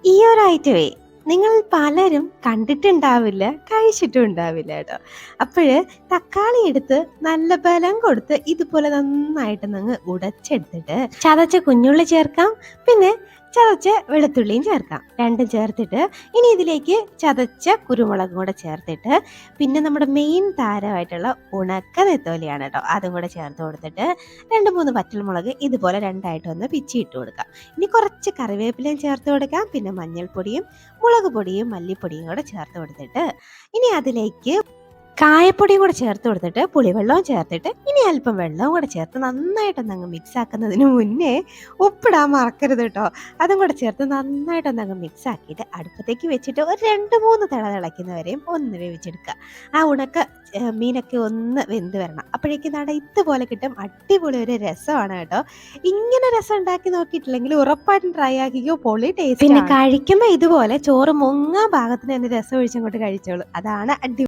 ഈ ഒരു ഐറ്റമേ നിങ്ങൾ പലരും കണ്ടിട്ടുണ്ടാവില്ല, കഴിച്ചിട്ടും ഉണ്ടാവില്ല കേട്ടോ. അപ്പോഴ് തക്കാളി എടുത്ത് നല്ല ബലം കൊടുത്ത് ഇതുപോലെ നന്നായിട്ടൊന്നങ്ങ് ഉടച്ചെടുത്തിട്ട് ചതച്ച കുഞ്ഞുള്ളി ചേർക്കാം. പിന്നെ ചതച്ച വെളുത്തുള്ളിയും ചേർക്കാം. രണ്ടും ചേർത്തിട്ട് ഇനി ഇതിലേക്ക് ചതച്ച കുരുമുളകും കൂടെ ചേർത്തിട്ട് പിന്നെ നമ്മുടെ മെയിൻ താരമായിട്ടുള്ള ഉണക്ക നെത്തോലിയാണ് കേട്ടോ. അതും കൂടെ ചേർത്ത് കൊടുത്തിട്ട് 2, 3 വറ്റൽമുളക് ഇതുപോലെ രണ്ടായിട്ടൊന്ന് പിച്ചി ഇട്ട് കൊടുക്കാം. ഇനി കുറച്ച് കറിവേപ്പിലയും ചേർത്ത് കൊടുക്കാം. പിന്നെ മഞ്ഞൾപ്പൊടിയും മുളക് പൊടിയും മല്ലിപ്പൊടിയും കൂടെ ചേർത്ത് കൊടുത്തിട്ട് ഇനി അതിലേക്ക് കായപ്പൊടിയും കൂടെ ചേർത്ത് കൊടുത്തിട്ട് പുളിവെള്ളവും ചേർത്തിട്ട് ഇനി അല്പം വെള്ളവും കൂടെ ചേർത്ത് നന്നായിട്ടൊന്നങ്ങ് മിക്സ് ആക്കുന്നതിന് മുന്നേ ഉപ്പിടാൻ മറക്കരുത് കേട്ടോ. അതും കൂടെ ചേർത്ത് നന്നായിട്ടൊന്നങ്ങ് മിക്സ് ആക്കിയിട്ട് അടുപ്പത്തേക്ക് വെച്ചിട്ട് ഒരു 2, 3 തിളയ്ക്കുന്നവരെയും ഒന്ന് വേവിച്ചെടുക്കുക. ആ ഉണക്ക മീനൊക്കെ ഒന്ന് വെന്ത് വരണം. അപ്പോഴേക്കും നട ഇതുപോലെ കിട്ടും. അടിപൊളി ഒരു രസമാണ് കേട്ടോ. ഇങ്ങനെ രസം ഉണ്ടാക്കി നോക്കിയിട്ടില്ലെങ്കിൽ ഉറപ്പായിട്ടും ട്രൈ ആക്കിക്കോ. പൊളി ടേസ്റ്റ്. പിന്നെ കഴിക്കുമ്പോൾ ഇതുപോലെ ചോറ് മുങ്ങാൻ പാകത്തിന് തന്നെ രസം ഒഴിച്ചങ്ങോട്ട് കഴിച്ചോളൂ. അതാണ് അടി